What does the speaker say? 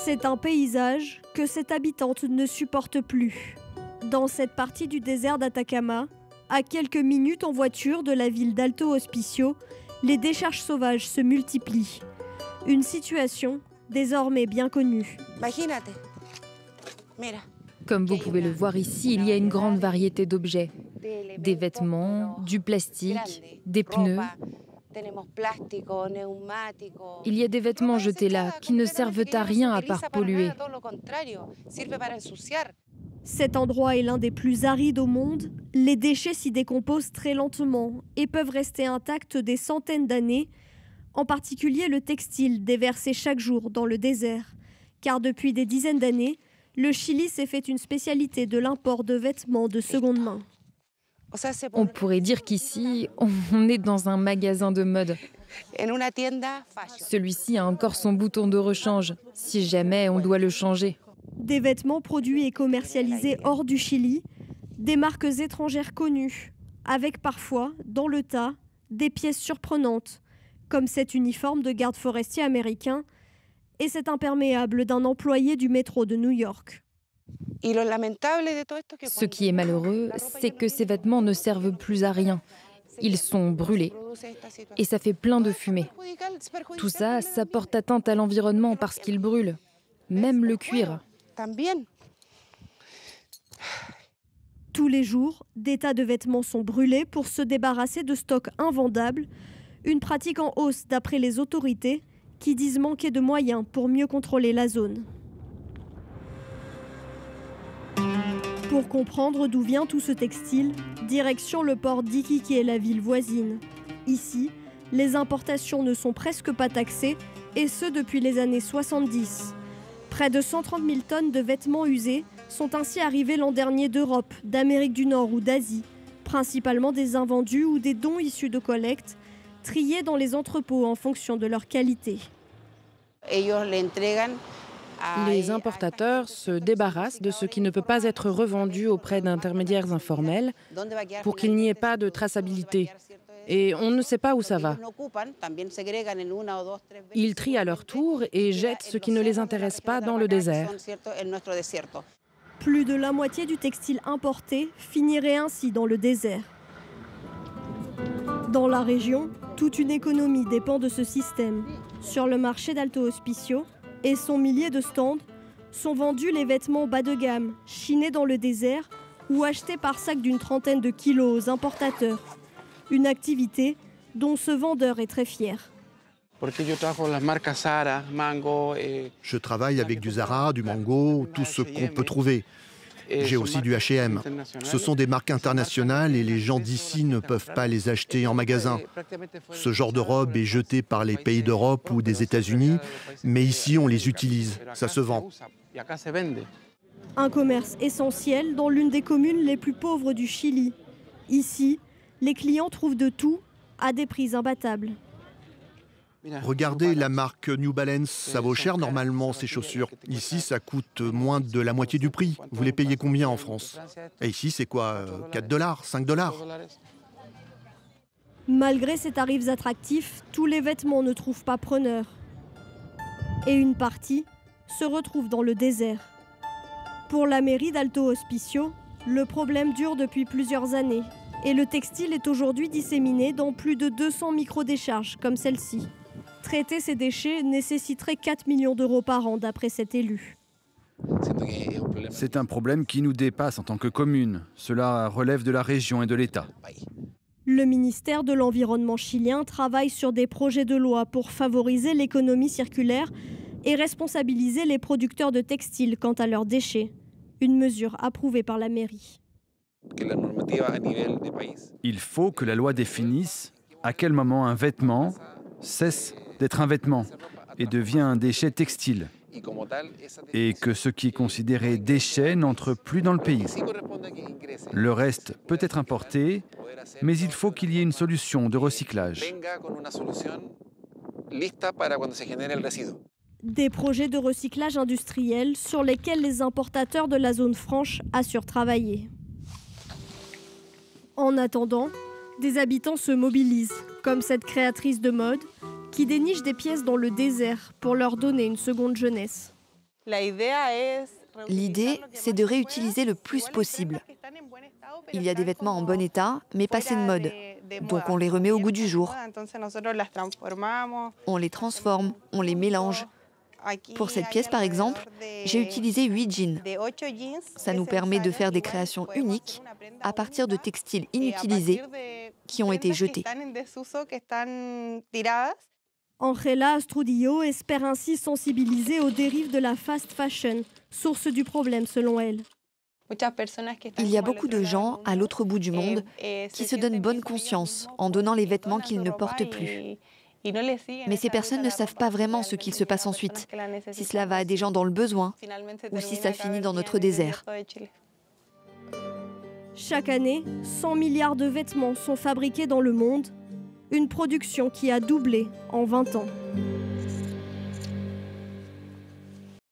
C'est un paysage que cette habitante ne supporte plus. Dans cette partie du désert d'Atacama, à quelques minutes en voiture de la ville d'Alto Hospicio, les décharges sauvages se multiplient. Une situation désormais bien connue. Comme vous pouvez le voir ici, il y a une grande variété d'objets. Des vêtements, du plastique, des pneus. Il y a des vêtements jetés là qui ne servent à rien à part polluer. Cet endroit est l'un des plus arides au monde. Les déchets s'y décomposent très lentement et peuvent rester intacts des centaines d'années, en particulier le textile déversé chaque jour dans le désert. Car depuis des dizaines d'années, le Chili s'est fait une spécialité de l'import de vêtements de seconde main. On pourrait dire qu'ici, on est dans un magasin de mode. Celui-ci a encore son bouton de rechange, si jamais on doit le changer. Des vêtements produits et commercialisés hors du Chili, des marques étrangères connues, avec parfois, dans le tas, des pièces surprenantes, comme cet uniforme de garde forestier américain et cet imperméable d'un employé du métro de New York. Ce qui est malheureux, c'est que ces vêtements ne servent plus à rien. Ils sont brûlés et ça fait plein de fumée. Tout ça, ça porte atteinte à l'environnement parce qu'ils brûlent, même le cuir. Tous les jours, des tas de vêtements sont brûlés pour se débarrasser de stocks invendables, une pratique en hausse d'après les autorités qui disent manquer de moyens pour mieux contrôler la zone. Pour comprendre d'où vient tout ce textile, direction le port d'Iquique, la ville voisine. Ici, les importations ne sont presque pas taxées, et ce depuis les années 70. Près de 130 000 tonnes de vêtements usés sont ainsi arrivées l'an dernier d'Europe, d'Amérique du Nord ou d'Asie, principalement des invendus ou des dons issus de collectes, triés dans les entrepôts en fonction de leur qualité. Les importateurs se débarrassent de ce qui ne peut pas être revendu auprès d'intermédiaires informels pour qu'il n'y ait pas de traçabilité. Et on ne sait pas où ça va. Ils trient à leur tour et jettent ce qui ne les intéresse pas dans le désert. Plus de la moitié du textile importé finirait ainsi dans le désert. Dans la région, toute une économie dépend de ce système. Sur le marché d'Alto Hospicio et son millier de stands sont vendus les vêtements bas de gamme, chinés dans le désert ou achetés par sac d'une trentaine de kilos aux importateurs. Une activité dont ce vendeur est très fier. Je travaille avec du Zara, du Mango, tout ce qu'on peut trouver. J'ai aussi du H&M. Ce sont des marques internationales et les gens d'ici ne peuvent pas les acheter en magasin. Ce genre de robe est jeté par les pays d'Europe ou des États-Unis, mais ici on les utilise, ça se vend. Un commerce essentiel dans l'une des communes les plus pauvres du Chili. Ici, les clients trouvent de tout à des prix imbattables. Regardez la marque New Balance, ça vaut cher normalement ces chaussures. Ici, ça coûte moins de la moitié du prix. Vous les payez combien en France? Et ici, c'est quoi, 4 $, 5 $? Malgré ces tarifs attractifs, tous les vêtements ne trouvent pas preneur. Et une partie se retrouve dans le désert. Pour la mairie d'Alto Hospicio, le problème dure depuis plusieurs années. Et le textile est aujourd'hui disséminé dans plus de 200 microdécharges comme celle-ci. Traiter ces déchets nécessiterait 4 millions d'euros par an d'après cet élu. C'est un problème qui nous dépasse en tant que commune. Cela relève de la région et de l'État. Le ministère de l'Environnement chilien travaille sur des projets de loi pour favoriser l'économie circulaire et responsabiliser les producteurs de textiles quant à leurs déchets. Une mesure approuvée par la mairie. Il faut que la loi définisse à quel moment un vêtement cesse d'être un vêtement et devient un déchet textile. Et que ce qui est considéré déchet n'entre plus dans le pays. Le reste peut être importé, mais il faut qu'il y ait une solution de recyclage. Des projets de recyclage industriel sur lesquels les importateurs de la zone franche assurent travailler. En attendant, des habitants se mobilisent, comme cette créatrice de mode, qui déniche des pièces dans le désert pour leur donner une seconde jeunesse. L'idée, c'est de réutiliser le plus possible. Il y a des vêtements en bon état, mais passés de mode. Donc on les remet au goût du jour. On les transforme, on les mélange. Pour cette pièce, par exemple, j'ai utilisé 8 jeans. Ça nous permet de faire des créations uniques à partir de textiles inutilisés qui ont été jetés. Angela Astudillo espère ainsi sensibiliser aux dérives de la fast fashion, source du problème selon elle. Il y a beaucoup de gens à l'autre bout du monde qui se donnent bonne conscience en donnant les vêtements qu'ils ne portent plus. Mais ces personnes ne savent pas vraiment ce qu'il se passe ensuite, si cela va à des gens dans le besoin ou si ça finit dans notre désert. Chaque année, 100 milliards de vêtements sont fabriqués dans le monde, une production qui a doublé en 20 ans.